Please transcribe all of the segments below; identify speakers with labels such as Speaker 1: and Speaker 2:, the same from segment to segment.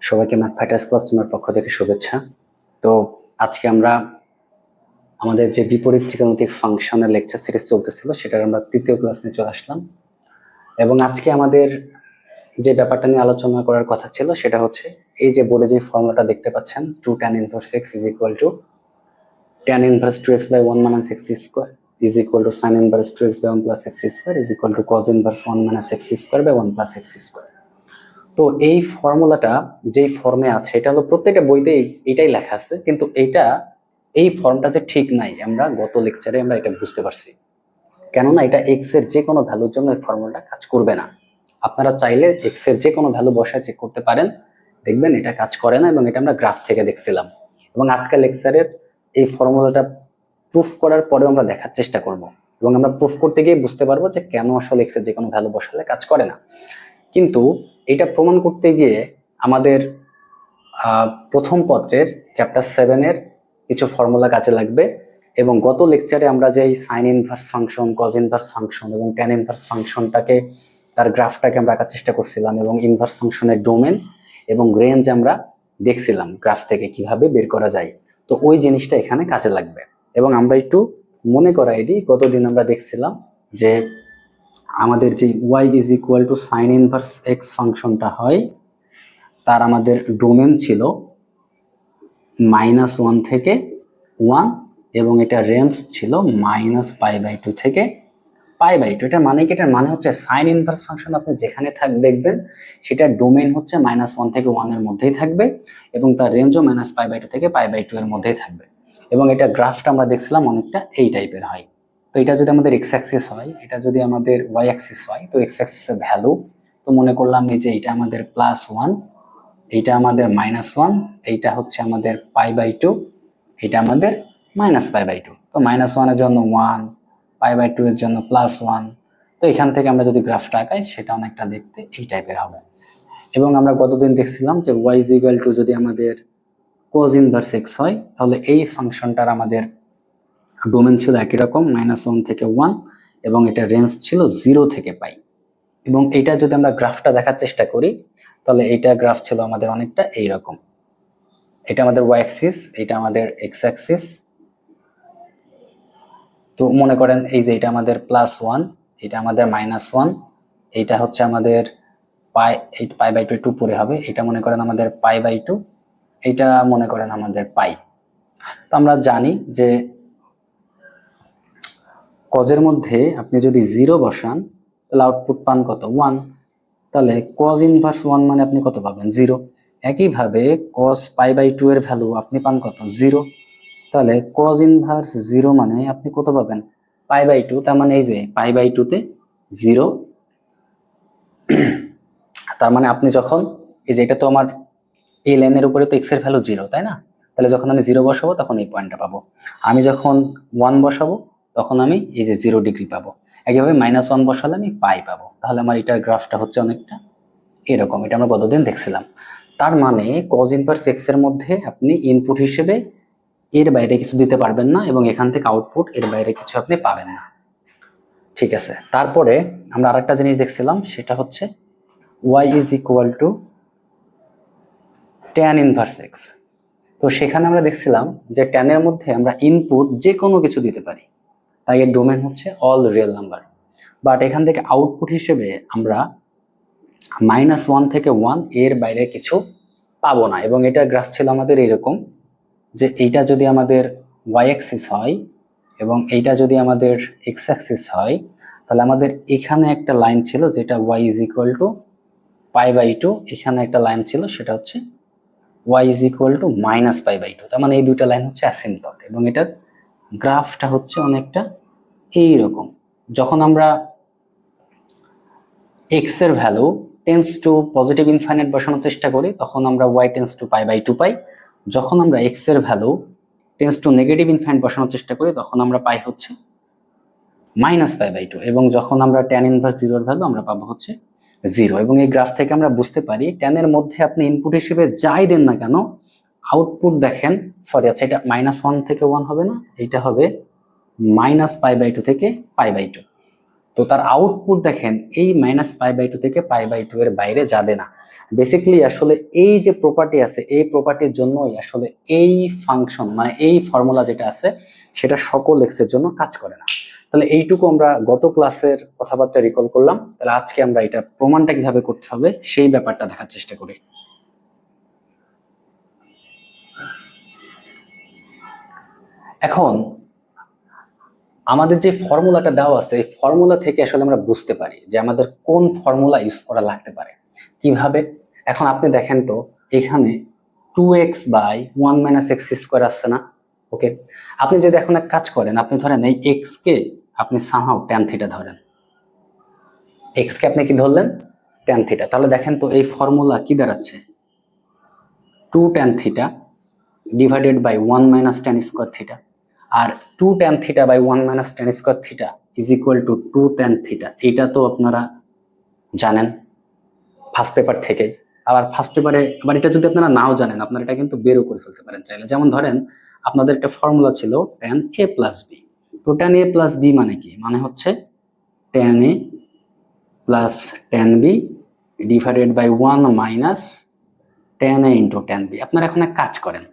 Speaker 1: সবাইকে math fighters ক্লাসরুমের পক্ষ থেকে শুভেচ্ছা। তো আজকে আমরা আমাদের যে বিপরীত ত্রিকোণমিতিক ফাংশনের লেকচার সিরিজ চলতেছিল সেটার আমরা তৃতীয় ক্লাস নিয়ে চলে আসলাম। এবং আজকে আমাদের যে ব্যাপারটা নিয়ে আলোচনা করার কথা ছিল সেটা হচ্ছে এই যে বোর্ডে যে ফর্মুলাটা দেখতে পাচ্ছেন 2 tan inverse x is equal to tan inverse 2x by 1 minus x square is equal to sin inverse 2x by 1 plus x square is equal to cos inverse 1 minus x square by 1 plus x square। তো এই ফর্মুলাটা যেই ফর্মে আছে এটা হলো প্রত্যেকটা বইতে এটাই লেখা আছে, কিন্তু এই ফর্মটা যে ঠিক নাই আমরা গত লেকচারে আমরা এটা বুঝতে পারছি। কেননা এটা এক্স এর যে কোনো ভ্যালুর জন্য এই ফর্মুলাটা কাজ করবে না। আপনারা চাইলে এক্স এর যে কোনো ভ্যালু বসায় চেক করতে পারেন, দেখবেন এটা কাজ করে না, এবং এটা আমরা গ্রাফ থেকে দেখছিলাম। এবং আজকের লেকচারের এই ফর্মুলাটা প্রুফ করার পরেও আমরা দেখার চেষ্টা করব, এবং আমরা প্রুফ করতে গিয়ে বুঝতে পারবো যে কেন আসলে এক্স এর যে কোনো ভ্যালু বসালে কাজ করে না। কিন্তু এটা প্রমাণ করতে গিয়ে আমাদের প্রথম পত্রের চ্যাপ্টার 7-এর কিছু ফর্মুলা কাজে লাগবে। এবং গত লেকচারে আমরা যে sign inverse function, cos inverse function এবং ট্যান ইনভার্স ফাংশনটাকে তার গ্রাফটাকে আমরা আঁকার চেষ্টা করছিলাম, এবং ইনভার্স ফাংশনের ডোমেন এবং রেঞ্জ আমরা দেখছিলাম গ্রাফ থেকে কিভাবে বের করা যায়। তো ওই জিনিসটা এখানে কাজে লাগবে। এবং আমরা একটু মনে করাই দিই, গতদিন আমরা দেখছিলাম যে আমাদের যে y is equal two sign inverse x ফাংশনটা হয়, তার আমাদের ডোমেন ছিল -1 থেকে 1, এবং এটা রেঞ্জ ছিল -π/2 থেকে π/2। এটার মানে কি? এটার মানে হচ্ছে সাইন ইনভার্স ফাংশন আপনি যেখানে দেখবেন সেটার ডোমেন হচ্ছে -1 থেকে 1 এর মধ্যেই থাকবে, এবং তার রেঞ্জও -π/2 থেকে π/2 এর মধ্যেই থাকবে। এবং এটা গ্রাফটা আমরা দেখছিলাম অনেকটা এই টাইপের হয়। তো এটা যদি আমাদের এক্স অ্যাক্সিস হয়, এটা যদি আমাদের ওয়াই অ্যাক্সিস হয়, তো এক্স অ্যাক্সিসের ভ্যালু তো মনে করলাম এই যে এটা আমাদের +1, এইটা আমাদের -1, এইটা হচ্ছে আমাদের π/2, এটা আমাদের -π/2। তো -1 এর জন্য 1, π/2 এর জন্য +1। তো এখান থেকে আমরা যদি গ্রাফটা আঁকাই সেটা অনেকটা দেখতে এই টাইপের হবে। এবং আমরা গতদিন দেখছিলাম যে y ইজ ইকুয়াল টু যদি আমাদের cos ইনভার্স x হয়, তাহলে এই ফাংশনটার আমাদের ডোমেন ছিল একই রকম -1 থেকে 1, এবং এটা রেঞ্জ ছিল 0 থেকে π। এবং এটা যদি আমরা গ্রাফটা দেখার চেষ্টা করি, তাহলে এইটা গ্রাফ ছিল আমাদের অনেকটা এইরকম। এটা আমাদের ওয়াই অ্যাক্সিস, এটা আমাদের এক্স অ্যাক্সিস। তো মনে করেন এই যে এটা আমাদের +1, এটা আমাদের -1, এইটা হচ্ছে আমাদের π/2 একটু উপরে হবে, এটা মনে করেন আমাদের π/2, এইটা মনে করেন আমাদের π। তো আমরা জানি যে কজের মধ্যে আপনি যদি 0 বসান তাহলে আউটপুট পান কত? 1। তাহলে cos ইনভার্স 1 মানে আপনি কত পাবেন? 0। একইভাবে cos π/2 এর ভ্যালু আপনি পান কত? 0। তাহলে cos ইনভার্স 0 মানে আপনি কত পাবেন? π/2। তার মানে এই যে π/2 তে 0। তার মানে আপনি যখন এই যে এটা তো আমার এই লাইনের উপরে তো x এর ভ্যালু 0, তাই না? তাহলে যখন আমি 0 বসাবো তখন এই পয়েন্টটা পাবো। আমি যখন 1 বসাবো তখন আমি এই যে 0 ডিগ্রি পাবো। একইভাবে -1 বসালে আমি পাই পাবো। তাহলে আমার এটার গ্রাফটা হচ্ছে অনেকটা এরকম। এটা আমরা গতদিন দেখছিলাম। তার মানে cos ইনভার্স x এর মধ্যে আপনি ইনপুট হিসেবে এর বাইরে কিছু দিতে পারবেন না, এবং এখান থেকে আউটপুট এর বাইরে কিছু আপনি পাবেন না। ঠিক আছে। তারপরে আমরা আরেকটা জিনিস দেখছিলাম, সেটা হচ্ছে y is equal to tan inverse x। তো সেখানে আমরা দেখছিলাম যে tan এর মধ্যে আমরা ইনপুট যে কোনো কিছু দিতে পারি, তাই এর ডোমেন হচ্ছে অল রিয়েল নাম্বার। বাট এখান থেকে আউটপুট হিসেবে আমরা -1 থেকে 1 এর বাইরে কিছু পাবো না। এবং এটার গ্রাফ ছিল আমাদের এইরকম, যে এইটা যদি আমাদের ওয়াই অ্যাক্সিস হয় এবং এইটা যদি আমাদের এক্স অ্যাক্সিস হয়, তাহলে আমাদের এখানে একটা লাইন ছিল যেটা y ইজ ইকুয়াল টু π/2, এখানে একটা লাইন ছিল সেটা হচ্ছে y ইজ ইকুয়াল টু -π/2। তার মানে এই দুইটা লাইন হচ্ছে অ্যাসিম্পটট, এবং এটার গ্রাফটা হচ্ছে অনেকটা এইরকম। যখন আমরা x এর value tends to positive infinite বসানোর চেষ্টা করি তখন আমরা y টেন্স টু π/2 পাই। যখন আমরা x এর value tends to negative infinite বসানোর চেষ্টা করি তখন আমরা পাই হচ্ছে -π/2, এবং যখন আমরা tan ইনভার্স 0 এর ভ্যালু আমরা পাবো হচ্ছে 0। এবং এই গ্রাফ থেকে আমরা বুঝতে পারি tan এর মধ্যে আপনি ইনপুট হিসেবে যাই দেন না কেন আউটপুট দেখেন, সরি আচ্ছা এটা -1 থেকে 1 হবে না, এটা হবে -π/2 থেকে π/2। তো তার আউটপুট দেখেন এই -π/2 থেকে π/2 এর বাইরে যাবে না। বেসিক্যালি আসলে এই যে প্রপার্টি আছে, এই প্রপার্টির জন্যই আসলে এই ফাংশন মানে এই ফর্মুলা যেটা আছে সেটা সকল এক্স এর জন্য কাজ করে না। তাহলে এইটুকু আমরা গত ক্লাসের কথাবার্তা রিকল করলাম। তাহলে আজকে আমরা এটা প্রমাণটা কিভাবে করতে হবে সেই ব্যাপারটা দেখার চেষ্টা করি। এখন আমাদের যে ফর্মুলাটা দেওয়া আছে এই ফর্মুলা থেকে আসলে আমরা বুঝতে পারি যে আমাদের কোন ফর্মুলা ইউজ করা লাগতে পারে কিভাবে। এখন আপনি দেখেন তো এখানে 2x/1 - x² আসছে না? ওকে, আপনি যদি এখন এক কাজ করেন, আপনি ধরেন এই x কে আপনি সামহাউ tan থিটা ধরেন, x কে আপনি কি ধরলেন? tan theta. তাহলে দেখেন তো এই ফর্মুলা কি দাঁড়াচ্ছে? 2 tan theta divided by 1 - tan square theta. আর 2 tan theta by 1 - tan square theta is equal to 2 tan theta. এটা তো আপনারা জানেন ফার্স্ট পেপার থেকে। আবার ফার্স্ট পেপারে আবার এটা যদি আপনারা নাও জানেন, আপনারা এটা কিন্তু বেরও করে ফেলতে পারেন চাইলে। যেমন ধরেন আপনাদের একটা ফর্মুলা ছিল tan a প্লাস বি। তো tan a প্লাস বি মানে কি? মানে হচ্ছে tan a plus tan b divided by 1 minus tan a into tan b। আপনারা এখন এক কাজ করেন,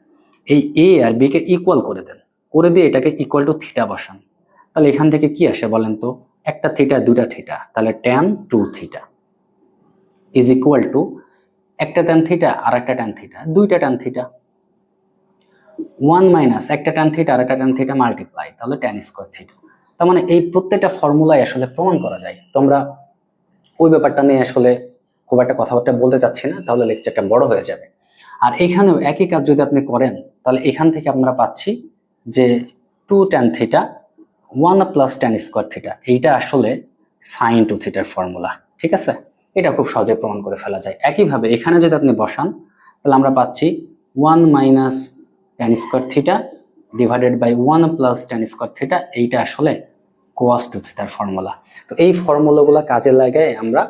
Speaker 1: এই a আর b কে ইকুয়াল করে দেন, করে দিয়ে এটাকে ইকুয়াল টু থিটা বসান। তাহলে এখান থেকে কি আসে বলেন তো? একটা থিটা দুটা থিটা, তাহলে tan 2 theta is equal two একটা tan থিটা আর একটা tan থিটা, দুইটা tan থিটা, 1 মাইনাস একটা tan থিটা আর একটা tan থিটা মাল্টিপ্লাই, তাহলে tan স্কয়ার থিটা। তার মানে এই প্রত্যেকটা ফর্মুলাই আসলে প্রমাণ করা যায়। তোমরা ওই ব্যাপারটা নিয়ে আসলে খুব একটা কথাবার্তা বলতে চাচ্ছি না, তাহলে লেকচারটা বড় হয়ে যাবে। আর এখানেও একই কাজ যদি আপনি করেন, তাহলে এখান থেকে আমরা পাচ্ছি যে 2 tan theta 1 plus tan square theta, এইটা আসলে sin 2 থিটার ফর্মুলা। ঠিক আছে, এটা খুব সহজে প্রমাণ করে ফেলা যায়। একইভাবে এখানে যদি আপনি বসান, তাহলে আমরা পাচ্ছি 1 minus tan square theta divided by 1 plus tan square theta, এইটা আসলে cos 2 থিটার ফর্মুলা। তো এই ফর্মুলাগুলো কাজে লাগায় আমরা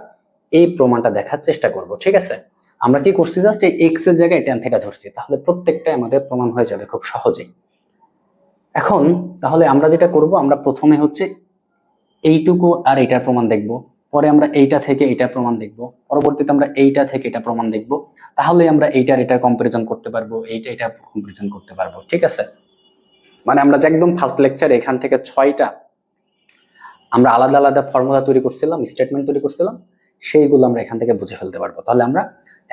Speaker 1: এই প্রমাণটা দেখার চেষ্টা করব। ঠিক আছে, আমরা কি করছি? জাস্ট এই x এর জায়গায় tan থিটা ধরছি, তাহলে প্রত্যেকটাই আমাদের প্রমাণ হয়ে যাবে খুব সহজেই। এখন তাহলে আমরা যেটা করব, আমরা প্রথমে হচ্ছে এইটুকু আর এইটার প্রমাণ দেখব, পরে আমরা এইটা থেকে এইটার প্রমাণ দেখব, পরবর্তীতে আমরা এইটা থেকে এটা প্রমাণ দেখব। তাহলে আমরা এইটার এটা কম্পারিজন করতে পারবো, এইটা এটা কম্পারিজন করতে পারবো। ঠিক আছে, মানে আমরা যে একদম ফার্স্ট লেকচারে এখান থেকে 6টা আমরা আলাদা আলাদা ফর্মুলা তৈরি করছিলাম, স্টেটমেন্ট তৈরি করছিলাম, সেইগুলো আমরা এখান থেকে বুঝে ফেলতে পারবো। তাহলে আমরা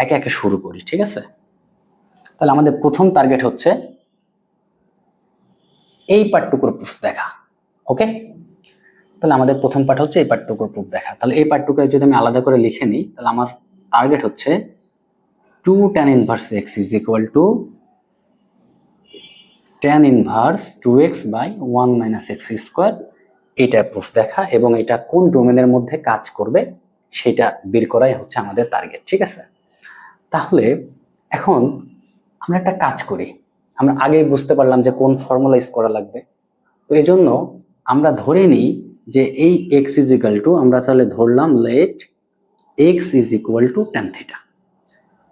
Speaker 1: একে একে শুরু করি। ঠিক আছে, তাহলে আমাদের প্রথম টার্গেট হচ্ছে এই পার্টটুকুর প্রুফ দেখা। ওকে, তাহলে আমাদের প্রথম পার্ট হচ্ছে এই পার্টটুকুর প্রুফ দেখা। তাহলে এই পার্টটুকু যদি আমি আলাদা করে লিখে নিই, তাহলে আমার টার্গেট হচ্ছে 2 tan inverse x is equal to tan inverse 2x by 1 minus x square, এটা প্রুফ দেখা এবং এটা কোন ডোমেনের মধ্যে কাজ করবে সেটা বের করাই হচ্ছে আমাদের টার্গেট। ঠিক আছে, তাহলে এখন আমরা একটা কাজ করি, আমরা আগেই বুঝতে পারলাম যে কোন ফর্মুলা ইউজ করা লাগবে। তো এই জন্য আমরা ধরে নিই যে এই x ইজ ইকুয়াল টু, আমরা তাহলে ধরলাম let x is equal to tan theta.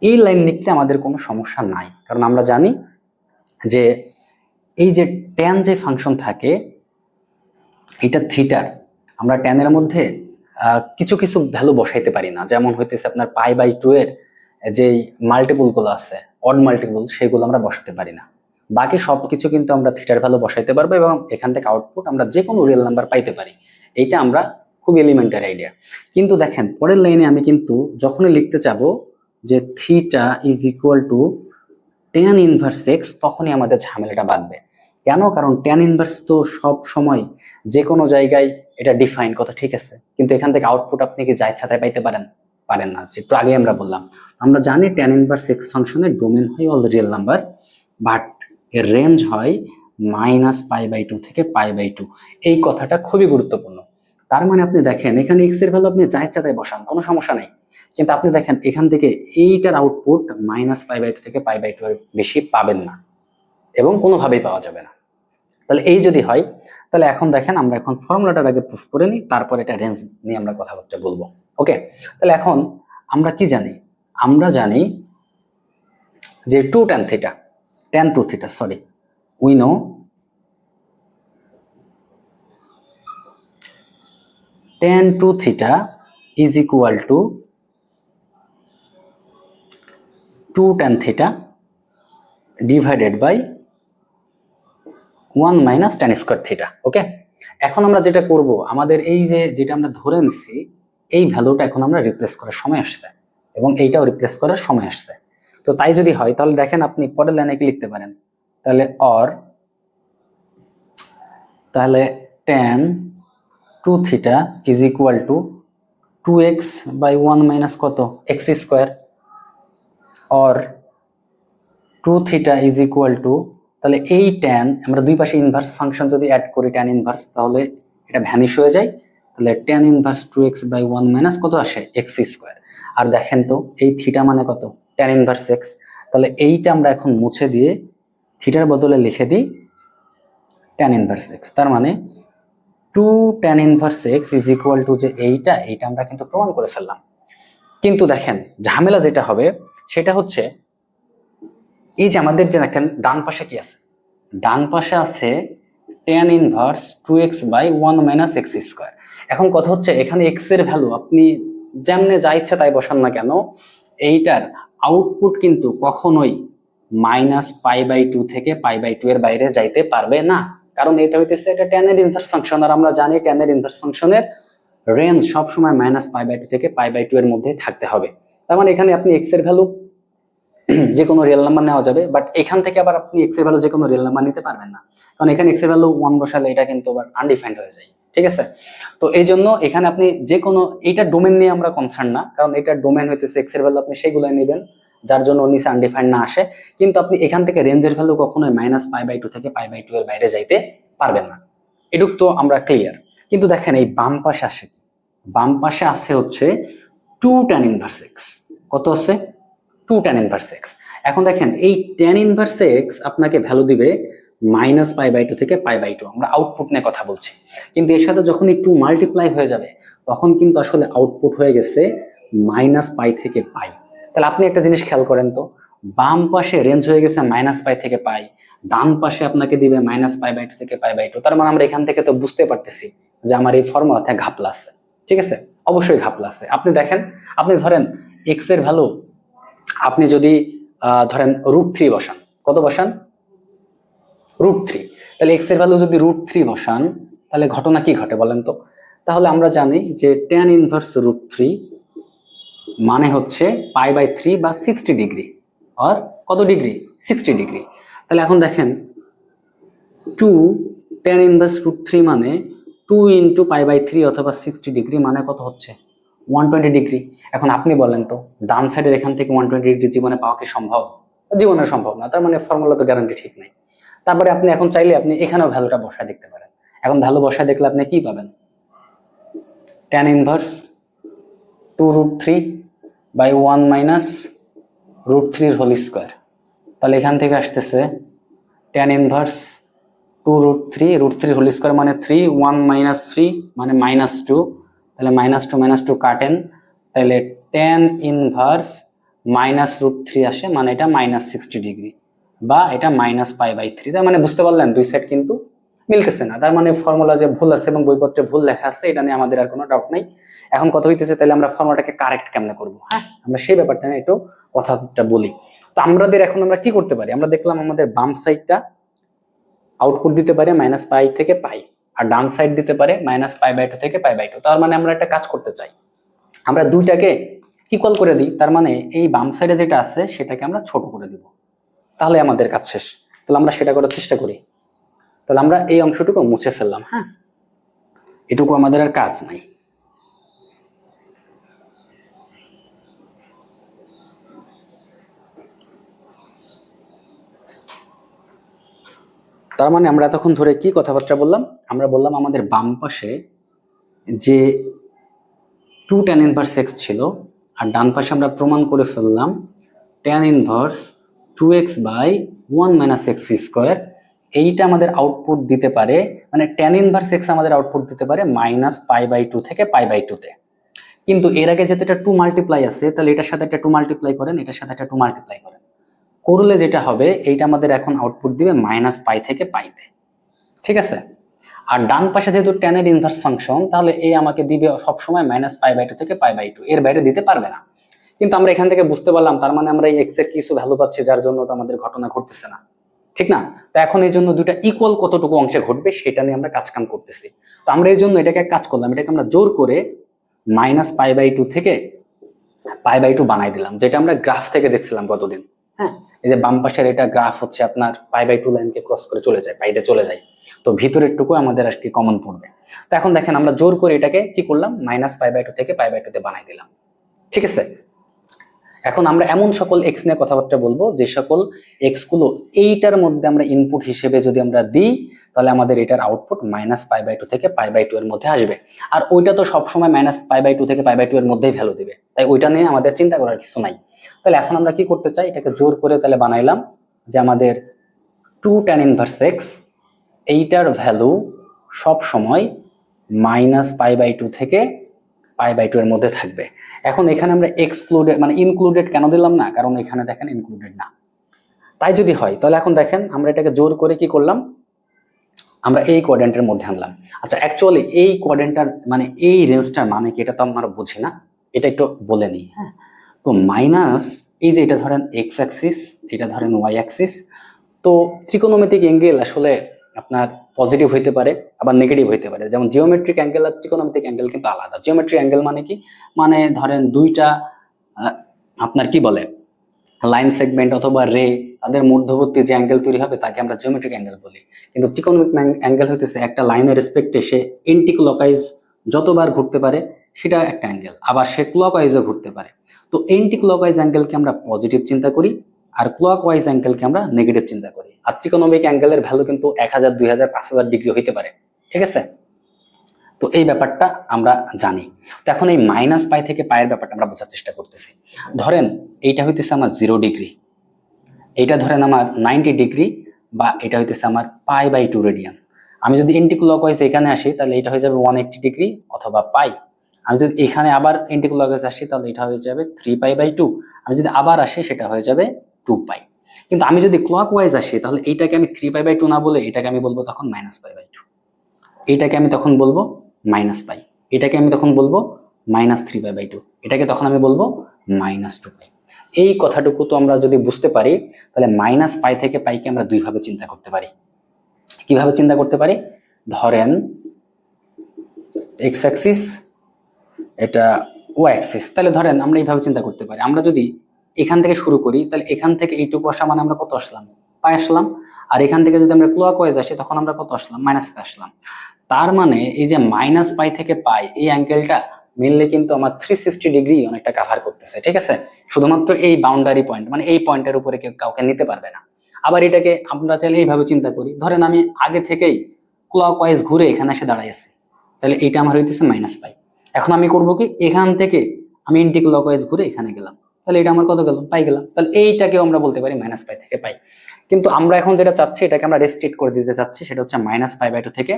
Speaker 1: এই লাইন লিখতে আমাদের কোনো সমস্যা নাই, কারণ আমরা জানি যে এই যে tan যে ফাংশন থাকে এটা থিটার, আমরা tan এর মধ্যে কিছু কিছু ভ্যালু বসাইতে পারি না। যেমন হইতেছে আপনার π/2 এর যে মাল্টিপল গুলো আছে, অড মাল্টিপল, সেগুলো আমরা বসাতে পারি না। বাকি সবকিছু কিন্তু আমরা থিটার ভ্যালু বসাইতে পারবো এবং এখান থেকে আউটপুট আমরা যে কোনো রিয়েল নাম্বার পাইতে পারি। এইটা আমরা খুব এলিমেন্টারি আইডিয়া। কিন্তু দেখেন পরের লাইনে আমি কিন্তু যখনই লিখতে চাবো যে theta is equal to tan inverse x, তখনই আমাদের ঝামেলাটা বাঁধবে। কেন? কারণ tan ইনভার্স তো সব সময় যে কোনো জায়গায় এটা ডিফাইন কথা, ঠিক আছে, কিন্তু এখান থেকে আউটপুট আপনি কি যা ইচ্ছা তাই পাইতে পারেন? পারেন না। একটু আগে আমরা বললাম, আমরা জানি tan ইনভার্স x ফাংশনের ডোমেন হয় অল রিয়েল নাম্বার, বাট এর রেঞ্জ হয় -π/2 থেকে π/2। এই কথাটা খুবই গুরুত্বপূর্ণ। তার মানে আপনি দেখেন এখানে x এর ভ্যালু আপনি যা ইচ্ছা তাই বসান, কোনো সমস্যা নাই, কিন্তু আপনি দেখেন এখান থেকে এইটার আউটপুট -π/2 থেকে π/2 এর বেশি পাবেন না এবং কোনোভাবেই পাওয়া যাবে না। তাহলে এই যদি হয়, তাহলে এখন দেখেন আমরা এখন ফর্মুলাটার আগে প্রুফ করে নিই, তারপর এটা রেঞ্জ নিয়ে আমরা কথাবার্তা বলবো। ওকে, তাহলে এখন আমরা কি জানি? আমরা জানি যে 2 tan theta, tan 2 theta, sorry, we know tan 2 theta is equal to 2 tan theta divided by 1 minus tan square theta. Okay, এখন আমরা যেটা করব, আমাদের এই যে যেটা আমরা ধরে নিছি এই ভ্যালুটা এখন আমরা রিপ্লেস করার সময় আসছে এবং এইটাও রিপ্লেস করার সময় আসছে। তো তাই যদি হয় তাহলে দেখেন আপনি পরের লাইনে কি লিখতে পারেন, তাহলে tan 2 theta is equal to 2x by 1 minus কত x square, or 2 theta is equal to, তাহলে এই tan আমরা দুই পাশে ইনভার্স ফাংশন যদি অ্যাড করি tan ইনভার্স, তাহলে এটা ভ্যানিশ হয়ে যায়, তাহলে tan inverse 2x by 1 minus কত আসে x স্কোয়ার। আর দেখেন তো এই থিটা মানে কত tan ইনভার্স x, তাহলে এইটা আমরা এখন মুছে দিয়ে থিটার বদলে লিখে দিই tan ইনভার্স x। তার মানে 2 tan inverse x is equal two যে এইটা আমরা কিন্তু প্রমাণ করে ফেললাম। কিন্তু দেখেন ঝামেলা যেটা হবে সেটা হচ্ছে এই যে আমাদের যে দেখেন ডান পাশে কি আছে, ডান পাশে আছে tan inverse 2x by 1 minus x square. এখন কথা হচ্ছে এখানে x এর ভ্যালু আপনি যেমনে যা ইচ্ছা তাই বসান না কেন, এইটার আউটপুট কিন্তু কখনোই -π/2 থেকে π/2 এর বাইরে যাইতে পারবে না, কারণ এটা হইতেছে এটা tan এর ইনভার্স ফাংশন, আর আমরা জানি tan এর ইনভার্স ফাংশনের রেঞ্জ সবসময় -π/2 থেকে π/2 এর মধ্যে থাকতে হবে। তার মানে এখানে আপনি x এর ভ্যালু যে কোনো রিয়েল নাম্বার নেওয়া যাবে, বাট এখান থেকে আবার আপনি x এর ভ্যালু যে কোনো রিয়েল নাম্বার নিতে পারবেন না, কারণ এখানে x এর ভ্যালু 1 বসালে এটা কিন্তু আবার আনডিফাইন্ড হয়ে যায়। ঠিক আছে, তো এই জন্য এখানে আপনি যে কোনো, এইটা ডোমেন নিয়ে আমরা কনসার্ন না, কারণ এটা ডোমেন হইতেছে x এর ভ্যালু আপনি সেইগুলাই নেবেন যার জন্য নিচে আনডিফাইন্ড না আসে, কিন্তু আপনি এখান থেকে রেঞ্জের ভ্যালু কখনোই -π/2 থেকে π/2 এর বাইরে যাইতে পারবেন না। এটুক তো আমরা ক্লিয়ার। কিন্তু দেখেন এই বাম পাশে আসে কি, বাম পাশে আছে হচ্ছে 2 tan ইনভার্স x। কত আছে 2 tan ইনভার্স x। এখন দেখেন এই tan ইনভার্স x আপনাকে ভ্যালু দিবে -π/2 থেকে π/2, আমরা আউটপুট নিয়ে কথা বলছি, কিন্তু এর সাথে যখন একটু মাল্টিপ্লাই হয়ে যাবে তখন কিন্তু আসলে আউটপুট হয়ে গেছে -π থেকে π। তাহলে আপনি একটা জিনিস খেয়াল করেন তো, বাম পাশে রেঞ্জ হয়ে গেছে -π থেকে π, ডান পাশে আপনাকে দিবে -π/2 থেকে π/2। তার মানে আমরা এখান থেকে তো বুঝতে পারতেছি যে আমার এই ফর্মুলাতে ঘাপলা আছে। ঠিক আছে, অবশ্যই ঘাপলা আছে। আপনি দেখেন, আপনি ধরেন x এর ভ্যালু আপনি যদি ধরেন √3 বসান, কত বসান √3, তাহলে x এর ভ্যালু যদি √3 বসান তাহলে ঘটনা কি ঘটে বলেন তো। তাহলে আমরা জানি যে tan ইনভার্স √3 মানে হচ্ছে π/3 বা 60 ডিগ্রি, আর কত ডিগ্রি 60 ডিগ্রি। তাহলে এখন দেখেন 2 tan ইনভার্স √3 মানে 2 ইন্টু π/3 অথবা 60 ডিগ্রি মানে কত হচ্ছে 120 ডিগ্রি। এখন আপনি বলেন তো ডান সাইডের এখান থেকে 120 ডিগ্রি জীবনে পাওয়া কি সম্ভব? জীবনে সম্ভব না। তার মানে ফর্মুলা তো গ্যারান্টি ঠিক নাই। তারপরে আপনি এখন চাইলে আপনি এখানেও ভ্যালুটা বসায় দেখতে পারেন। এখন ভ্যালু বসায় দেখলে আপনি কি পাবেন, tan inverse 2√3 by 1 minus √3 whole square. তাহলে এখান থেকে আসতেছে tan ইনভার্স 2√3 হোল স্কোয়ার মানে 3, 1 মাইনাস 3 মানে -2, তাহলে -2 কাটেন, তাহলে tan ইনভার্স -√3 আসে, মানে এটা -60 ডিগ্রি বা এটা -π/3। তার মানে বুঝতে পারলেন দুই সাইড কিন্তু মিলতেছে না, তার মানে ফর্মুলা যে ভুল আছে এবং বইপত্রে ভুল লেখা আছে এটা নিয়ে আমাদের আর কোনো ডাউট নাই। এখন কথা হইতেছে তাহলে আমরা ফর্মুলাটাকে কারেক্ট কেমনে করবো, হ্যাঁ আমরা সেই ব্যাপারটা নিয়ে একটু কথাটা বলি। তো আমাদের এখন আমরা কি করতে পারি, আমরা দেখলাম আমাদের বাম সাইডটা আউটপুট দিতে পারে -π থেকে π, আর ডান সাইড দিতে পারে -π/2 থেকে π/2। তার মানে আমরা একটা কাজ করতে চাই, আমরা দুইটাকে ইকুয়াল করে দিই, তার মানে এই বাম সাইডে যেটা আছে সেটাকে আমরা ছোট করে দিব, তাহলে আমাদের কাজ শেষ। তাহলে আমরা সেটা করার চেষ্টা করি। তাহলে আমরা এই অংশটুকু মুছে ফেললাম, হ্যাঁ এটুকু আমাদের আর কাজ নাই। তার মানে আমরা এতক্ষণ ধরে কি কথাবার্তা বললাম, আমরা বললাম আমাদের বাম পাশে যে 2 tan ইনভার্স x ছিল, আর ডান পাশে আমরা প্রমাণ করে ফেললাম tan inverse 2x by 1 minus x square. এইটা আমাদের আউটপুট দিতে পারে, মানে tan ইনভার্স x আমাদের আউটপুট দিতে পারে -π/2 থেকে π/2 তে। কিন্তু এর আগে যেটা 2 মাল্টিপ্লাই আছে, তাহলে এটার সাথে একটা 2 মাল্টিপ্লাই করেন, এটার সাথে একটা 2 মাল্টিপ্লাই করেন, করলে যেটা হবে এইটা আমাদের এখন আউটপুট দিবে -π থেকে π তে। ঠিক আছে, আর ডান পাশে যেহেতু tan এর ইনভার্স ফাংশন, তাহলে এই আমাকে দিবে সবসময় -π/2 থেকে π/2, এর বাইরে দিতে পারবে না। কিন্তু আমরা এখান থেকে বুঝতে পারলাম তার মানে আমরা এই এক্স এর কিছু ভ্যালু পাচ্ছি, যার জন্য তো আমাদের ঘটনা ঘটতেছে না, ঠিক না? তো এখন এই জন্য দুইটা ইকুয়াল কতটুকু অংশে ঘটবে সেটা নিয়ে আমরা কাজ কাম করতেছি। তো আমরা এই জন্য এটাকে কাজ করলাম, এটাকে আমরা জোর করে -π/2 থেকে π/2 বানাই দিলাম, যেটা আমরা গ্রাফ থেকে দেখছিলাম গতদিন। হ্যাঁ, এই যে বাম পাশের এটা গ্রাফ হচ্ছে আপনার π/2 লাইনকে ক্রস করে চলে যায়, পাইতে চলে যায়। তো ভিতরের টুকু আমাদের আজকে কমন পড়বে। তো এখন দেখেন আমরা জোর করে এটাকে কি করলাম, -π/2 থেকে π/2 তে বানাই দিলাম, ঠিক আছে? এখন আমরা এমন সকল এক্স নিয়ে কথাবার্তা বলবো যে সকল এক্স গুলো এইটার মধ্যে আমরা ইনপুট হিসেবে যদি আমরা দিই, তাহলে আমাদের এটার আউটপুট -π/2 থেকে π/2 এর মধ্যে আসবে। আর ওইটা তো সবসময় -π/2 থেকে π/2 এর মধ্যেই ভ্যালু দিবে, তাই ওইটা নিয়ে আমাদের চিন্তা করার কিছু নাই। তাহলে এখন আমরা কি করতে চাই, এটাকে জোর করে তাহলে বানাইলাম যে আমাদের 2 tan ইনভার্স x, এইটার ভ্যালু সব সময় -π/2 থেকে π/2 এর মধ্যে থাকবে। এখন এখানে আমরা এক্সক্লুডেড মানে ইনক্লুডেড কেন দিলাম না, কারণ এখানে দেখেন ইনক্লুডেড না। তাই যদি হয় তাহলে এখন দেখেন আমরা এটাকে জোর করে কি করলাম, আমরা এই কোয়াড্রেন্টের মধ্যে আনলাম। আচ্ছা, অ্যাকচুয়ালি এই কোয়াড্রেন্টটার মানে এই রেঞ্জটার মানে কি, এটা তো আমরা বুঝি না, এটা একটু বলে নিই। হ্যাঁ, তো মাইনাস এই যে এটা ধরেন এক্স অ্যাক্সিস, এটা ধরেন ওয়াই অ্যাক্সিস। তো ত্রিকোণমিতিক অ্যাঙ্গেল আসলে আপনার পজিটিভ হইতে পারে আবার নেগেটিভ হইতে পারে। যেমন জিওমেট্রিক অ্যাঙ্গেল আর ত্রিকোণমিতিক অ্যাঙ্গেল কিন্তু আলাদা। জিওমেট্রিক অ্যাঙ্গেল মানে কি, মানে ধরেন দুইটা আপনার কি বলে লাইন সেগমেন্ট অথবা রে, তাদের মধ্যবর্তী যে অ্যাঙ্গেল তৈরি হবে তাকে আমরা জিওমেট্রিক অ্যাঙ্গেল বলি। কিন্তু ত্রিকোণমিতিক অ্যাঙ্গেল হইতেছে একটা লাইনের রেসপেক্টে সে এন্টি ক্লকওয়াইজ যতবার ঘুরতে পারে সেটা একটা অ্যাঙ্গেল, আবার সে ক্লকওয়াইজও ঘুরতে পারে। তো এন্টি ক্লকওয়াইজ অ্যাঙ্গেলকে আমরা পজিটিভ চিন্তা করি, আর ক্লকওয়াইজ অ্যাঙ্গেলকে আমরা নেগেটিভ চিন্তা করি। আর ত্রিকোণমিতিক অ্যাঙ্গেলের ভ্যালু কিন্তু 1000, 2000, 5000 ডিগ্রি হইতে পারে, ঠিক আছে? তো এই ব্যাপারটা আমরা জানি। তো এখন এই -π থেকে পায়ের ব্যাপারটা আমরা বোঝার চেষ্টা করতেছি। ধরেন এইটা হইতেছে আমার 0 ডিগ্রি, এইটা ধরেন আমার 90 ডিগ্রি, বা এটা হইতেছে আমার π/2 রেডিয়ান। আমি যদি এন্টি ক্লকওয়াইজ এখানে আসি তাহলে এটা হয়ে যাবে 180 ডিগ্রি অথবা পাই। আমি যদি এখানে আবার এন্টি ক্লকওয়াইজ আসি তাহলে এটা হয়ে যাবে 3π/2। আমি যদি আবার আসি সেটা হয়ে যাবে 2π। কিন্তু আমি যদি ক্লকওয়াইজ আসি তাহলে এইটাকে আমি 3π/2 না বলে এটাকে আমি বলবো তখন -π/2, এইটাকে আমি তখন বলবো -π, এটাকে আমি তখন বলবো -3π/2, এটাকে তখন আমি বলবো -2π। এই কথাটুকু তো আমরা যদি বুঝতে পারি তাহলে -π থেকে পাইকে আমরা দুই ভাবে চিন্তা করতে পারি। কিভাবে চিন্তা করতে পারি, ধরেন এক্স অ্যাক্সিস, এটা ওয়াই অ্যাক্সিস। তাহলে ধরেন আমরা এইভাবে চিন্তা করতে পারি, আমরা যদি এখান থেকে শুরু করি তাহলে এখান থেকে এইটুকু আসা মানে আমরা কত আসলাম, পাই আসলাম। আর এখান থেকে যদি আমরা ক্লকওয়াইজ আসি তখন আমরা কত আসলাম, -π আসলাম। তার মানে এই যে -π থেকে পাই এই অ্যাঙ্গেলটা মেনলি কিন্তু আমার 360 ডিগ্রি অনেকটা কাভার করতেছে, ঠিক আছে? শুধুমাত্র এই বাউন্ডারি পয়েন্ট মানে এই পয়েন্টের উপরে কেউ কাউকে নিতে পারবে না। আবার এটাকে আমরা চাইলে এইভাবে চিন্তা করি, ধরেন আমি আগে থেকেই ক্লকওয়াইজ ঘুরে এখানে এসে দাঁড়াই আছি, তাহলে এইটা আমার হইতেছে -π। এখন আমি করব কি, এখান থেকে আমি এন্টি ক্লকওয়াইজ ঘুরে এখানে গেলাম, তাহলে এটা আমার কত গেল, পাই গেলাম। তাহলে এইটাকেও আমরা বলতে পারি -π থেকে পাই। কিন্তু আমরা এখন যেটা চাচ্ছি এটাকে আমরা রেস্ট্রিক্ট করে দিতে চাচ্ছি, সেটা হচ্ছে -π/2 থেকে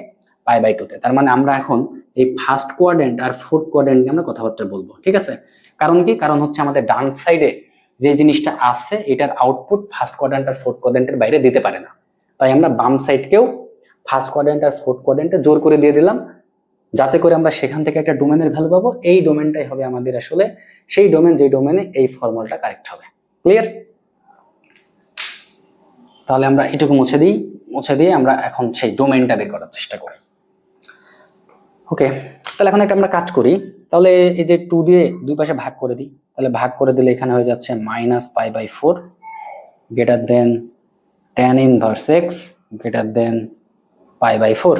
Speaker 1: π/2 তে। তার মানে আমরা এখন এই ফার্স্ট কোয়াড্রেন্ট আর ফোর্থ কোয়াড্রেন্ট নিয়ে আমরা কথাবার্তা বলবো, ঠিক আছে? কারণ কি, কারণ হচ্ছে আমাদের ডান সাইডে যে জিনিসটা আছে এটার আউটপুট ফার্স্ট কোয়াড্রেন্ট আর ফোর্থ কোয়াড্রেন্টের বাইরে দিতে পারে না। তাই আমরা বাম সাইডকেও ফার্স্ট কোয়াড্রেন্ট আর ফোর্থ কোয়াড্রেন্টে জোর করে দিয়ে দিলাম, যাতে করে আমরা সেখান থেকে একটা ডোমেনের ভ্যালু পাবো। এই ডোমেনটাই হবে আমাদের আসলে সেই ডোমেন যে ডোমেনে এই ফর্মুলাটা কারেক্ট হবে। ক্লিয়ার? তাহলে আমরা এটুকু মুছে দিয়ে আমরা এখন সেই ডোমেনটা বের করার চেষ্টা করি। ওকে, তাহলে এখন একটা আমরা কাজ করি। তাহলে এই যে 2 দিয়ে দুই পাশে ভাগ করে দিই, তাহলে ভাগ করে দিলে এখানে হয়ে যাচ্ছে -π/4 greater than tan inverse x greater than π/4।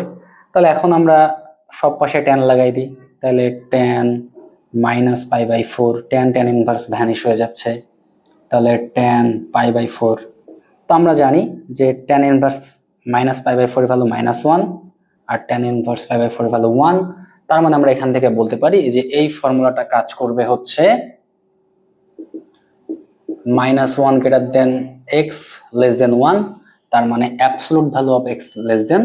Speaker 1: তাহলে এখন আমরা সব পাশে tan লাগাই দিই, তাহলে tan -π/4, tan ইনভার্স ভ্যানিশ হয়ে যাচ্ছে, তাহলে tan π/4। তো আমরা জানি যে tan ইনভার্স -π/4 ভ্যালু -1 আর tan ইনভার্স π/4 ভ্যালু 1। তার মানে আমরা এখান থেকে বলতে পারি যে এই ফর্মুলাটা কাজ করবে হচ্ছে -1 greater than x less than 1, তার মানে absolute value of x less than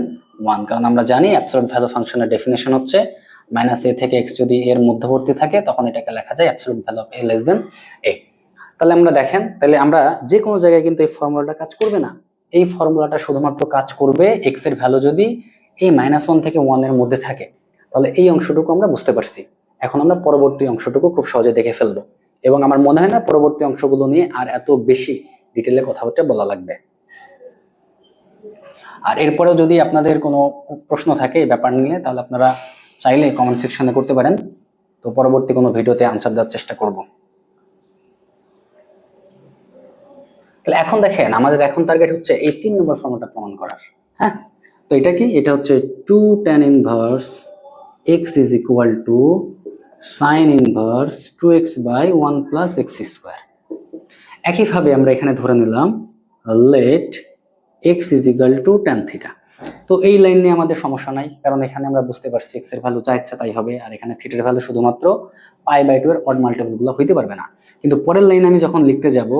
Speaker 1: 1। কারণ আমরা জানি অ্যাবসলিউট ভ্যালু ফাংশনের ডেফিনেশন হচ্ছে -a থেকে x যদি এর মধ্যবর্তী থাকে তখন এটাকে লেখা যায় absolute value of a less than a। তাহলে আমরা দেখেন, তাহলে আমরা যে কোনো জায়গায় কিন্তু এই ফর্মুলাটা কাজ করবে না। এই ফর্মুলাটা শুধুমাত্র কাজ করবে x এর ভ্যালু যদি এই -1 থেকে 1 এর মধ্যে থাকে, তাহলে এই অংশটুকু আমরা বুঝতে পারছি। এখন আমরা পরবর্তী অংশটুকু খুব সহজে দেখে ফেলবো, এবং আমার মনে হয় না পরবর্তী অংশগুলো নিয়ে আর এত বেশি ডিটেলে কথাবার্তা বলা লাগবে। আর এরপরেও যদি আপনাদের কোনো প্রশ্ন থাকে এই ব্যাপার নিয়ে, তাহলে আপনারা চাইলে কমেন্ট সেকশনে করতে পারেন, তো পরবর্তী কোনো ভিডিওতে আনসার দেওয়ার চেষ্টা করব। তাহলে এখন দেখেন আমাদের এখন টার্গেট হচ্ছে এই 3 নম্বর ফর্মুলাটা প্রমাণ করার। হ্যাঁ, তো এটা কি? এটা হচ্ছে 2 tan inverse x is equal to sin inverse 2x by 1 plus x square. একইভাবে আমরা এখানে ধরে নিলাম let x is equal to tan theta. তো এই লাইন নিয়ে আমাদের সমস্যা নাই, কারণ এখানে আমরা বুঝতে পারছি x এর ভ্যালু যা ইচ্ছা তাই হবে, আর এখানে থিটার ভ্যালু শুধুমাত্র π/2 এর অড মাল্টিপল গুলো হইতে পারবে না। কিন্তু পরের লাইনে আমি যখন লিখতে যাব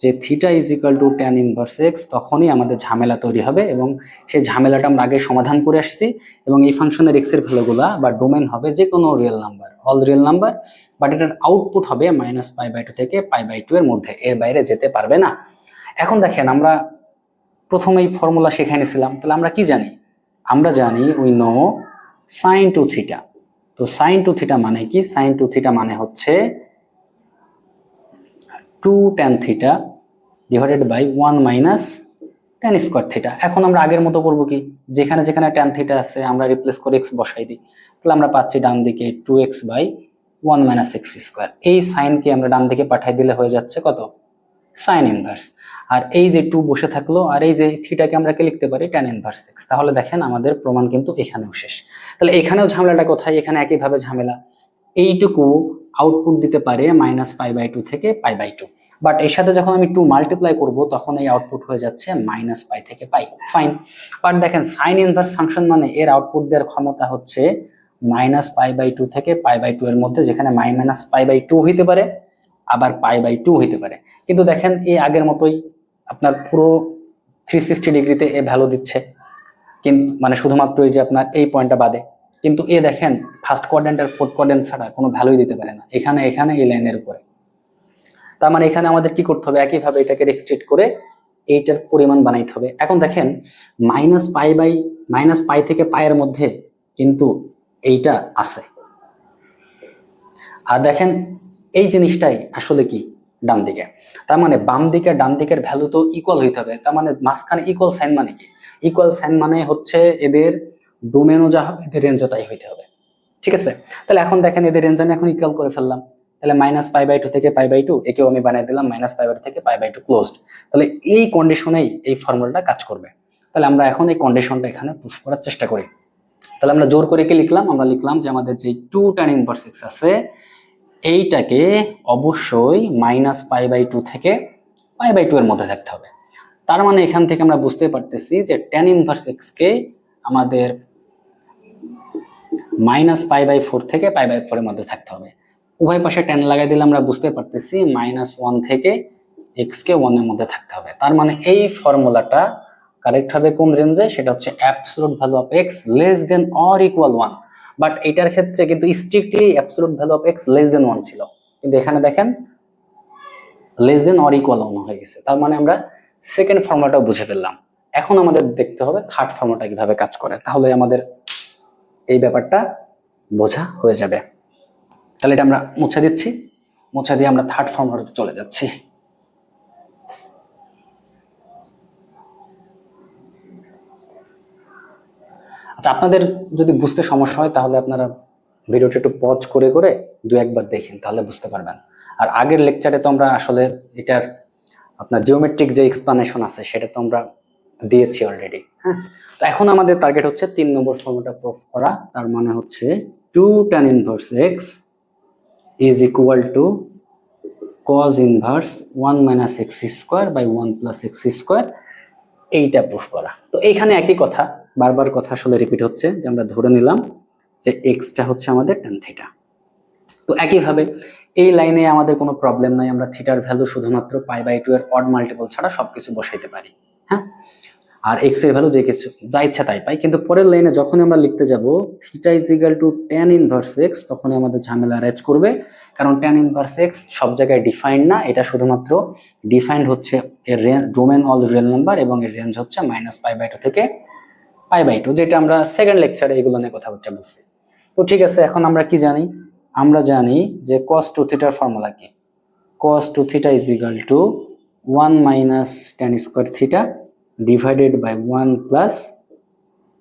Speaker 1: যে theta is equal to tan inverse x, তখনই আমাদের ঝামেলা তৈরি হবে, এবং সেই ঝামেলাটা আমরা আগে সমাধান করে আসছি। এবং এই ফাংশনের x এর ভ্যালুগুলা বা ডোমেন হবে যে কোনো real number, all real number, but এটার আউটপুট হবে -π/2 থেকে π/2 এর মধ্যে, এর বাইরে যেতে পারবে না। এখন দেখেন আমরা প্রথমেই ফর্মুলা শিখে নিয়েছিলাম, তাহলে আমরা কি জানি? আমরা জানি উই নো sin 2 থিটা। তো sin 2 থিটা মানে কি? sin 2 থিটা মানে হচ্ছে 2 tan theta divided by 1 minus tan square theta. এখন আমরা আগের মতো করব কি, যেখানে যেখানে tan থিটা আছে আমরা রিপ্লেস করে x বসাই দিই, তাহলে আমরা পাচ্ছি ডান দিকে 2x by 1 minus x square. এই সাইনকে আমরা ডান দিকে পাঠাই দিলে হয়ে যাচ্ছে কত? Sign inverse. আর এই যে 2 বসে থাকলো, আর এই যে থিটাকে আমরা কি লিখতে পারি? tan inverse x। তাহলে দেখেন আমাদের প্রমাণ কিন্তু এখানেও শেষ। তাহলে এখানেও ঝামেলাটা কোথায়? এখানে একইভাবে ঝামেলা, এইটুকু আউটপুট দিতে পারে -π/2 থেকে π/2, বাট এর সাথে যখন আমি 2 মাল্টিপ্লাই করব তখন এই আউটপুট হয়ে যাচ্ছে -π থেকে π। ফাইন, বাট দেখেন সাইন ইনভার্স ফাংশন মানে এর আউটপুট দেওয়ার ক্ষমতা হচ্ছে -π/2 থেকে π/2 এর মধ্যে, যেখানে -π/2 হইতে পারে আবার π/2 হইতে পারে। কিন্তু দেখেন এই আগের মতোই আপনার পুরো 360 ডিগ্রিতে এ ভ্যালু দিচ্ছে, কিন্তু মানে শুধুমাত্র এই যে আপনার এই পয়েন্টটা বাদে, কিন্তু এ দেখেন ফার্স্ট কোয়াড্রেন্ট আর ফোর্থ কোয়াড্রেন্ট ছাড়া কোনো ভ্যালুই দিতে পারে না, এখানে এখানে এই লাইনের উপরে। তার মানে এখানে আমাদের কি করতে হবে? একইভাবে এটাকে রেস্ট্রিক্ট করে এইটার পরিমাণ বানাইতে হবে। এখন দেখেন -π থেকে π এর মধ্যে কিন্তু এইটা আছে, আর দেখেন এই জিনিসটাই আসলে কি ডান দিকে। তার মানে বাম দিকে ডান দিকের ভ্যালু তো ইকুয়াল হইতে হবে। তার মানে মাঝখানে ইকুয়াল সাইন মানে কি? ইকুয়াল সাইন মানে হচ্ছে এদের ডোমেনও যা হবে এদের রেঞ্জও তাই হইতে হবে, ঠিক আছে? তাহলে এখন দেখেন এদের রেঞ্জ আমি এখন ইকুয়াল করে ফেললাম, তাহলে -π/2 থেকে π/2 একেও আমি বানিয়ে দিলাম -π/2 থেকে π/2 ক্লোজড। তাহলে এই কন্ডিশনেই এই ফর্মুলাটা কাজ করবে। তাহলে আমরা এখন এই কন্ডিশনটা এখানে প্রুফ করার চেষ্টা করি। তাহলে আমরা জোর করে কি লিখলাম? আমরা লিখলাম যে আমাদের যে 2 tan ইনভার্স x আছে এইটাকে অবশ্যই -π/2 থেকে π/2 এর মধ্যে থাকতে হবে। তার মানে এখান থেকে আমরা বুঝতে পারতেছি যে tan ইনভার্স x কে আমাদের -π/4 থেকে π/4 এর মধ্যে থাকতে হবে। উভয় পাশে tan লাগাই দিলে আমরা বুঝতে পারতেছি -1 থেকে x কে 1 এর মধ্যে থাকতে হবে। তার মানে এই ফর্মুলাটা কারেক্ট হবে কোন রেঞ্জে? সেটা হচ্ছে absolute value of x less than or equal 1। But এটার ক্ষেত্রে কিন্তু strictly absolute value of x less than 1 ছিল, কিন্তু এখানে দেখেন লেস দেন অর ইকুয়াল 1 হয়ে গেছে। তার মানে আমরা সেকেন্ড ফর্মুলাটাও বুঝে ফেললাম। এখন আমাদের দেখতে হবে থার্ড ফর্মুলাটা কিভাবে কাজ করে, তাহলে আমাদের এই ব্যাপারটা বোঝা হয়ে যাবে। তাহলে এটা আমরা মুছে দিচ্ছি, মুছে দিয়ে আমরা থার্ড ফর্মুলাতে চলে যাচ্ছি। আচ্ছা, আপনাদের যদি বুঝতে সমস্যা হয় তাহলে আপনারা ভিডিওটা একটু পজ করে করে দু একবার দেখেন, তাহলে বুঝতে পারবেন। আর আগের লেকচারে তো আমরা আসলে এটার আপনার জিওমেট্রিক যে এক্সপ্লানেশন আছে সেটা তো আমরা দিয়েছি অলরেডি। হ্যাঁ, তো এখন আমাদের টার্গেট হচ্ছে 3 নম্বর ফর্মুলাটা প্রুফ করা। তার মানে হচ্ছে 2 tan inverse x is equal to cos inverse 1 minus x square by 1 plus x square, এইটা প্রুফ করা। তো এইখানে একই কথা, বারবার কথা আসলে রিপিট হচ্ছে, যে আমরা ধরে নিলাম যে এক্সটা হচ্ছে আমাদের tan থিটা। তো একইভাবে এই লাইনে আমাদের কোনো প্রবলেম নাই, আমরা থিটার ভ্যালু শুধুমাত্র π/2 এর অড মাল্টিপল ছাড়া সবকিছু বসাইতে পারি। হ্যাঁ, আর এক্স এর ভ্যালু যে কিছু যা ইচ্ছা তাই পাই। কিন্তু পরের লাইনে যখন আমরা লিখতে যাব theta is equal to tan inverse x, তখন আমাদের ঝামেলা অ্যারেঞ্জ করবে, কারণ tan ইনভার্স এক্স সব জায়গায় ডিফাইন্ড না, এটা শুধুমাত্র ডিফাইন্ড হচ্ছে এর ডোমেন অল রিয়েল নাম্বার এবং এর রেঞ্জ হচ্ছে -π/2 থেকে π/2, যেটা আমরা সেকেন্ড লেকচারে এগুলো নিয়ে কথা বলছি। তো ঠিক আছে, এখন আমরা কি জানি? আমরা জানি যে cos 2θ ফর্মুলা কি? cos 2θ is equal to 1 minus tan square theta divided by 1 plus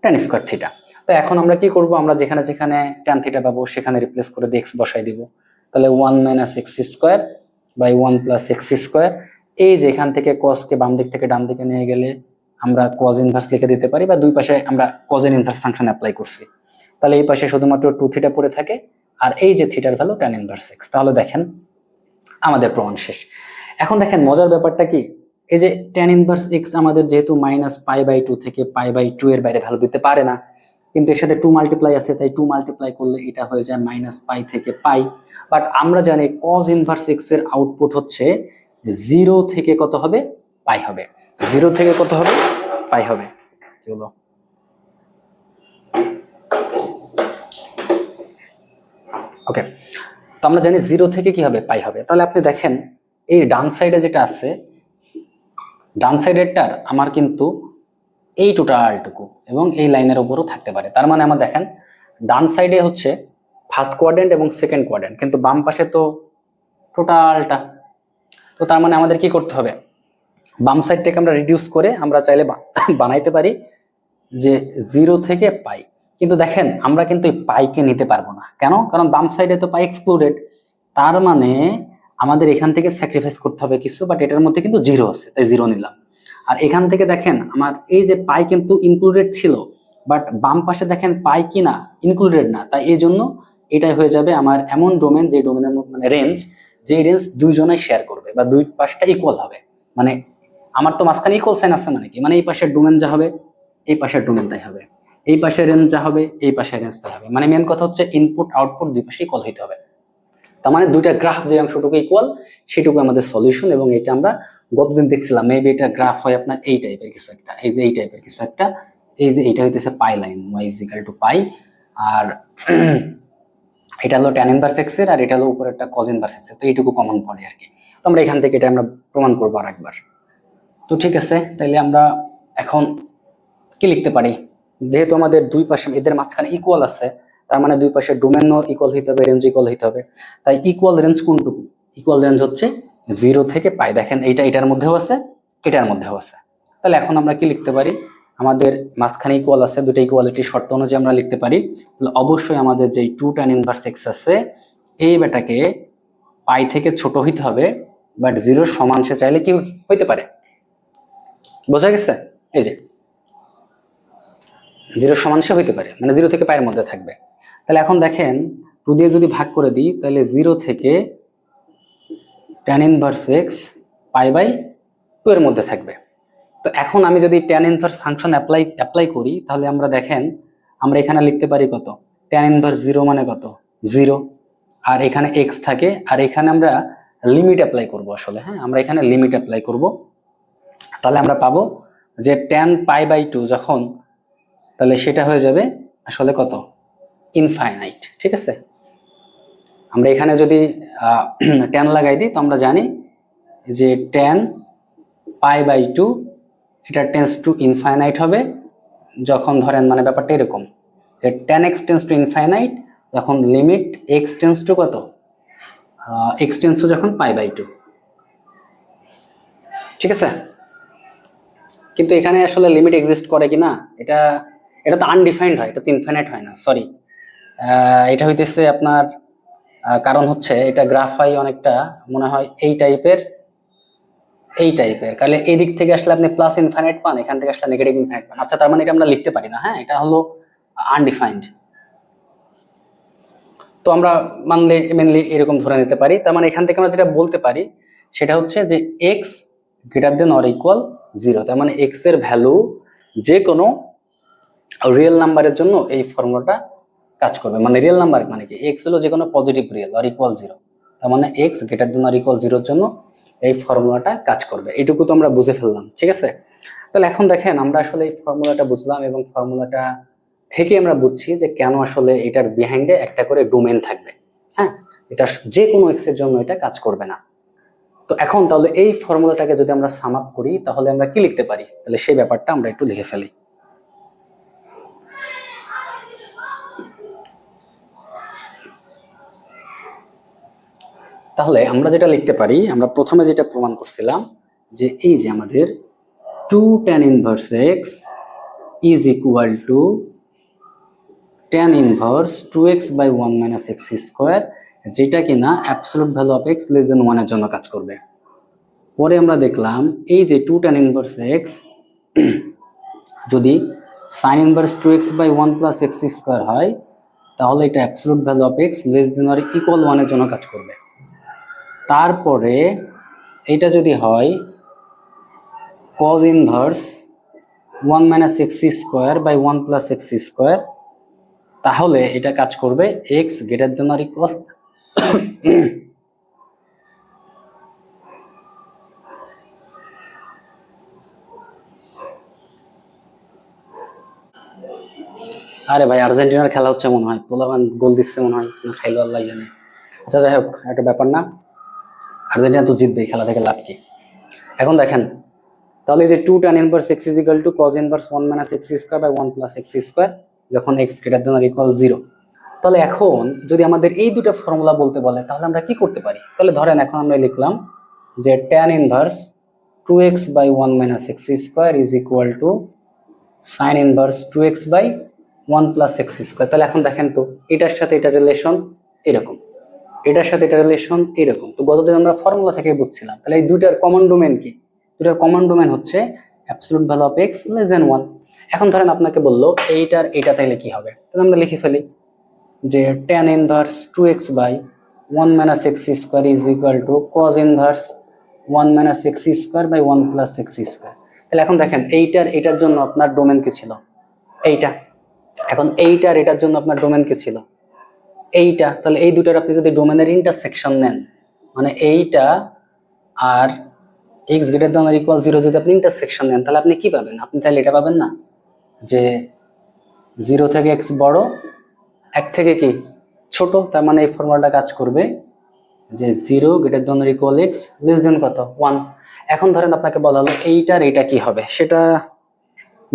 Speaker 1: tan square theta। তো এখন আমরা কি করব? আমরা যেখানে যেখানে tan theta পাবো সেখানে রিপ্লেস করে দিয়ে x বসাই দিব। তাহলে 1 minus x square by 1 plus x square। এই যে এখান থেকে cos কে বাম দিক থেকে ডান দিকে নিয়ে গেলে আমরা cos ইনভার্স লিখে দিতে পারি, বা দুই পাশে আমরা cos এর ইনভার্স ফাংশন অ্যাপ্লাই করছি। তাহলে এই পাশে শুধুমাত্র 2θ পড়ে থাকে, আর এই যে থিটার ভ্যালু tan ইনভার্স x। তাহলে দেখেন আমাদের প্রমাণ শেষ। এখন দেখেন মজার ব্যাপারটা কি, এই যে tan ইনভার্স x আমাদের যেহেতু -π/2 থেকে π/2 এর বাইরে ভ্যালু দিতে পারে না, কিন্তু এর সাথে 2 মাল্টিপ্লাই আছে, তাই 2 মাল্টিপ্লাই করলে এটা হয়ে যায় -π থেকে π। বাট আমরা জানি cos ইনভার্স x এর আউটপুট হচ্ছে 0 থেকে কত হবে? π হবে। 0 থেকে কত হবে? π হবে। কি হলো? ওকে, তো আমরা জানি 0 থেকে কি হবে? π হবে। তাহলে আপনি দেখেন এই ডান সাইডে যেটা আছে, ডান সাইডেরটার আমার কিন্তু এই টোটালটুকু এবং এই লাইনের উপরও থাকতে পারে। তার মানে আমার দেখেন ডান সাইডে হচ্ছে ফার্স্ট কোয়াড্রেন্ট এবং সেকেন্ড কোয়াড্রেন্ট, কিন্তু বাম পাশে তো টোটালটা। তো তার মানে আমাদের কি করতে হবে? বাম সাইডটাকে আমরা রিডিউস করে আমরা চাইলে বানাইতে পারি যে 0 থেকে π। কিন্তু দেখেন আমরা কিন্তু এই পাইকে নিতে পারবো না। কেন? কারণ বাম সাইডে তো পাই এক্সক্লুডেড। তার মানে আমাদের এখান থেকে স্যাক্রিফাইস করতে হবে কিছু, বাট এটার মধ্যে কিন্তু 0 আছে, তাই 0 নিলাম। আর এখান থেকে দেখেন আমার এই যে পাই কিন্তু ইনক্লুডেড ছিল, বাট বাম পাশে দেখেন পাই কি না, ইনক্লুডেড না। তাই এই জন্য এটাই হয়ে যাবে আমার এমন ডোমেন, যে ডোমেনের মানে রেঞ্জ, যে রেঞ্জ দুইজনে শেয়ার করবে, বা দুই পাশটা ইকুয়াল হবে। মানে আমার তো মাঝখানে ইকুয়াল সাইন আছে, মানে কি? মানে এই পাশের ডোমেন যা হবে এই পাশের ডোমেন তাই হবে, এই পাশের রেঞ্জ যা হবে এই পাশের রেঞ্জ তাই হবে। মানে মেন কথা হচ্ছে ইনপুট আউটপুট দুই পাশে ইকুয়াল হইতে হবে। তার মানে দুইটা গ্রাফ যে অংশটুকু ইকুয়াল সেটুকু আমাদের সলিউশন। এবং এটা আমরা গতদিন দেখছিলাম, মেবি এটা গ্রাফ হয় আপনার এই টাইপের কিছু একটা, এই যে এই টাইপের কিছু একটা, এই যে এইটা হইতেছে pi line, y is equal to pi, আর এটা হলো tan ইনভার্স x এর, আর এটা হলো উপরে একটা cos ইনভার্স x এর। তো এইটুকু কমন পড়ে আর কি। তো আমরা এখান থেকে এটা আমরা প্রমাণ করবো আর একবার। তো ঠিক আছে, তাইলে আমরা এখন কি লিখতে পারি? যেহেতু আমাদের দুই পাশে এদের মাঝখানে ইকুয়াল আছে, তার মানে দুই পাশে ডোমেনও ইকুয়াল হইতে হবে, রেঞ্জ ইকুয়াল হইতে হবে। তাই ইকুয়াল রেঞ্জ কোনটুকু? ইকুয়াল রেঞ্জ হচ্ছে 0 থেকে π। দেখেন এইটা এটার মধ্যেও আছে, এটার মধ্যেও আছে। তাহলে এখন আমরা কি লিখতে পারি? আমাদের মাঝখানে ইকুয়াল আছে, দুটো ইকুয়ালিটি শর্ত অনুযায়ী আমরা লিখতে পারি। তাহলে অবশ্যই আমাদের যে 2 tan ইনভার্স x আছে, এই বেটাকে π থেকে ছোট হইতে হবে, বাট 0 সমান সে চাইলে কি হইতে পারে? বোঝা গেছে? এই যে 0 সমান সে হইতে পারে, মানে 0 থেকে π এর মধ্যে থাকবে। তাহলে এখন দেখেন 2 দিয়ে যদি ভাগ করে দিই, তাহলে 0 থেকে tan ইনভার্স x π/2 এর মধ্যে থাকবে। তো এখন আমি যদি tan ইনভার্স ফাংশন অ্যাপ্লাই করি, তাহলে আমরা দেখেন আমরা এখানে লিখতে পারি কত? tan ইনভার্স 0 মানে কত? 0। আর এখানে x থাকে, আর এখানে আমরা লিমিট অ্যাপ্লাই করব আসলে। হ্যাঁ, আমরা এখানে লিমিট অ্যাপ্লাই করব। তাহলে আমরা পাবো যে tan π/2 যখন, তাহলে সেটা হয়ে যাবে আসলে কত? ইনফাইনাইট। ঠিক আছে, আমরা এখানে যদি tan লাগাই দিই, তো আমরা জানি যে tan π/2 এটা টেন্স টু ইনফাইনাইট হবে যখন, ধরেন মানে ব্যাপারটা এরকম যে tan x tends to infinite যখন লিমিট x টেন্স টু কত? x টেন্স টু যখন π/2। ঠিক আছে, কিন্তু এখানে আসলে লিমিট এক্সিস্ট করে কিনা, এটা এটা তো আনডিফাইন্ড হয়, এটা তো ইনফাইনাইট হয় না। সরি, এটা হইতেছে আপনার কারণ হচ্ছে এটা গ্রাফ হয় অনেকটা মনে হয় এই টাইপের, তাহলে এই দিক থেকে আসলে আপনি প্লাস ইনফাইনাইট পান, এখান থেকে আসলে নেগেটিভ ইনফাইনাইট পান। আচ্ছা, তার মানে এটা আমরা লিখতে পারি না। হ্যাঁ, এটা হলো আনডিফাইন্ড। তো আমরা মেনলি এরকম ধরে নিতে পারি। তার মানে এখান থেকে আমরা যেটা বলতে পারি সেটা হচ্ছে যে x greater than or equal 0। তার মানে x এর ভ্যালু যে কোনো রিয়েল নাম্বারের জন্য এই ফর্মুলাটা কাজ করবে। মানে রিয়েল নাম্বার মানে কি? x হলো যে কোনো পজিটিভ রিয়েল অর ইকুয়াল 0। তার মানে x greater than or equal 0 এর জন্য এই ফর্মুলাটা কাজ করবে। এইটুকু তো আমরা বুঝে ফেললাম। ঠিক আছে, তাহলে এখন দেখেন আমরা আসলে এই ফর্মুলাটা বুঝলাম, এবং ফর্মুলাটা থেকে আমরা বুঝছি যে কেন আসলে এটার বিহাইন্ডে একটা করে ডোমেন থাকবে। হ্যাঁ, এটা যে কোনো এক্স এর জন্য এটা কাজ করবে না। তো এখন তাহলে এই ফর্মুলাটাকে যদি আমরা সাম আপ করি, তাহলে আমরা কি লিখতে পারি? তাহলে সেই ব্যাপারটা আমরা একটু লিখে ফেলি। তাহলে আমরা যেটা লিখতে পারি, আমরা প্রথমে যেটা প্রমাণ করছিলাম যে এই যে আমাদের 2 tan inverse x is equal to tan inverse 2x by 1 minus x square, যেটা কিনা absolute value of x less than 1 এর জন্য কাজ করবে। পরে আমরা দেখলাম এই যে 2 tan ইনভার্স x যদি sin inverse 2x by 1 plus x square হয়, তাহলে এটা absolute value of x less than or equal 1 এর জন্য কাজ করবে। তারপরে এটা যদি হয় cos inverse 1 minus x square by 1 plus x square, তাহলে এটা কাজ করবে x greater than or equal আরে ভাই, আর্জেন্টিনার খেলা হচ্ছে মনে হয়, পোলাপান গোল দিচ্ছে মনে হয়, না খাইলো আল্লাহ জানে। আচ্ছা যাই হোক, একটা ব্যাপার না, আর্জেন্টিনা তো জিতবে, খেলা থেকে লাভ কি। এখন দেখেন তাহলে এই যে 2 tan inverse x is equal to cos inverse 1 minus x square by 1 plus x square, যখন x greater than or equal 0। তাহলে এখন যদি আমাদের এই দুটো ফর্মুলা বলতে বলে, তাহলে আমরা কি করতে পারি? তাহলে ধরেন এখন আমরা লিখলাম যে tan inverse 2x by 1 minus x square is equal to sin inverse 2x by 1 plus x square. তাহলে এখন দেখেন তো এটার সাথে এটা রিলেশন এরকম, এটার সাথে এটা রিলেশন এরকম। তো গতদিন আমরা ফর্মুলা থেকে বুঝছিলাম, তাহলে এই দুটার কমন ডোমেন কি? দুটার কমন ডোমেন হচ্ছে absolute value of x less than 1। এখন ধরেন আপনাকে বললো এইটার এটা, তাহলে কি হবে? তাহলে আমরা লিখে ফেলি যে tan inverse 2x by 1 minus x square is equal to cos inverse 1 minus x square by 1 plus x square. তাহলে এখন দেখেন এইটার এটার জন্য আপনার ডোমেন কি ছিল? এইটা। এখন এইটার এটার জন্য আপনার ডোমেন কি ছিল? এইটা। তাহলে এই দুটার আপনি যদি ডোমেনের ইন্টারসেকশন নেন, মানে এইটা আর x greater than or equal 0 যদি আপনি ইন্টারসেকশন নেন, তাহলে আপনি কি পাবেন? আপনি তাহলে এটা পাবেন না যে 0 থেকে x বড়, 1 থেকে কি ছোট। তার মানে এই ফর্মুলাটা কাজ করবে যে 0 greater than or equal x less দেন কত? 1। এখন ধরেন আপনাকে বলা হলো এইটার এটা কি হবে, সেটা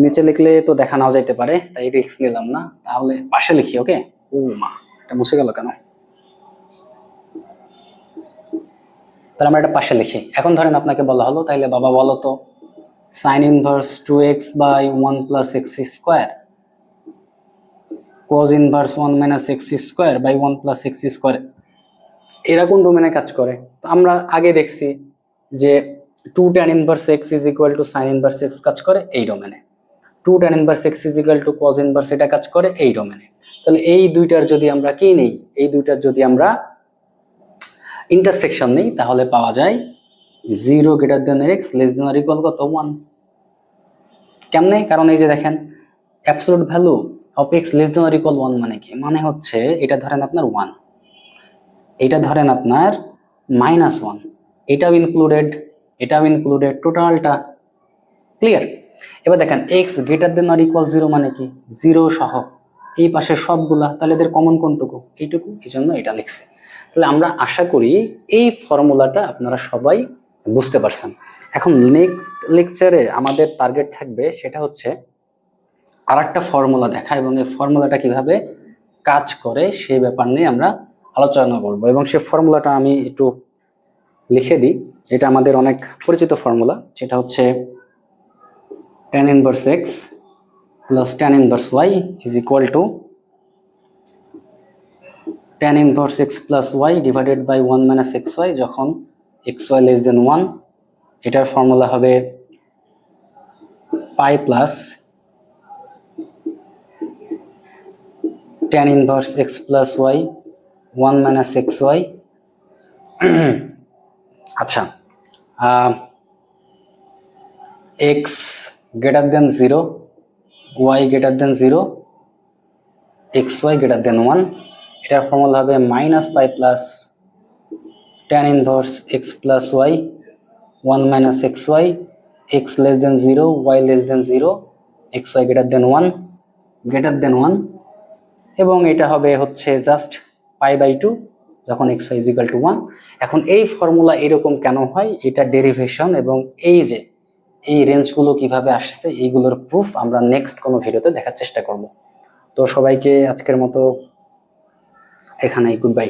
Speaker 1: নিচে লিখলে তো দেখা নাও যাইতে পারে, তাই রিস্ক নিলাম না। তাহলে পাশে লিখি। ওকে, ও মা, এটা মুছে গেল কেন? তাহলে আমরা এটা পাশে লিখি। এখন ধরেন আপনাকে বলা হলো তাইলে বাবা বলো তো sin inverse 2x by 1 plus x square cos inverse 1 minus x square by 1 plus x square এরা কোন ডোমেনে কাজ করে? তো আমরা আগে দেখছি যে 2 tan inverse x is equal to sin inverse x কাজ করে এই ডোমেনে, 2 tan inverse x is equal to cos inverse এটা কাজ করে এই ডোমেনে। তাহলে এই দুইটার যদি আমরা কি নেই, এই দুইটার যদি আমরা ইন্টারসেকশন নেই, তাহলে পাওয়া যায় 0 greater than x less than or equal কত? 1। কেমনে? কারণ এই যে দেখেন absolute value of x less than or equal 1 মানে কি? মানে হচ্ছে এটা ধরেন আপনার 1, এটা ধরেন আপনার -1, এটাও ইনক্লুডেড, এটাও ইনক্লুডেড, টোটালটা ক্লিয়ার। এবার দেখেন x greater than or equal 0 মানে কি? 0 সহ এই পাশে সবগুলা, তাহলে এদের কমন কোনটুকু? এইটুকু, এই জন্য এটা লিখছে। তাহলে আমরা আশা করি এই ফর্মুলাটা আপনারা সবাই বুঝতে পারছেন। এখন নেক্সট লেকচারে আমাদের টার্গেট থাকবে সেটা হচ্ছে আরেকটা ফর্মুলা দেখা, এবং এই ফর্মুলাটা কিভাবে কাজ করে সেই ব্যাপার নিয়ে আমরা আলোচনা করব। এবং সেই ফর্মুলাটা আমি একটু লিখে দিই, এটা আমাদের অনেক পরিচিত ফর্মুলা, যেটা হচ্ছে tan inverse x plus tan inverse y is equal to tan inverse x plus y divided by 1 minus xy যখন xy লেস দেন 1। এটার ফর্মুলা হবে pi plus tan inverse x plus y 1 minus xy। আচ্ছা, x greater than 0, y greater than 0, xy greater than 1। এটার formula হবে minus pi plus tan inverse x plus y 1 minus xy, x less দেন 0, y less than 0, xy greater than 1, greater than 1। এবং এটা হবে হচ্ছে just pi by 2 যখন xy is equal two 1। এখন এই formula এরকম কেন হয়, এটা ডেরিভেশন এবং এই যে এই রেঞ্জগুলো কিভাবে আসছে এইগুলোর প্রুফ আমরা নেক্সট কোনো ভিডিওতে দেখার চেষ্টা করব। তো সবাইকে আজকের মতো এখানেই গুড বাই।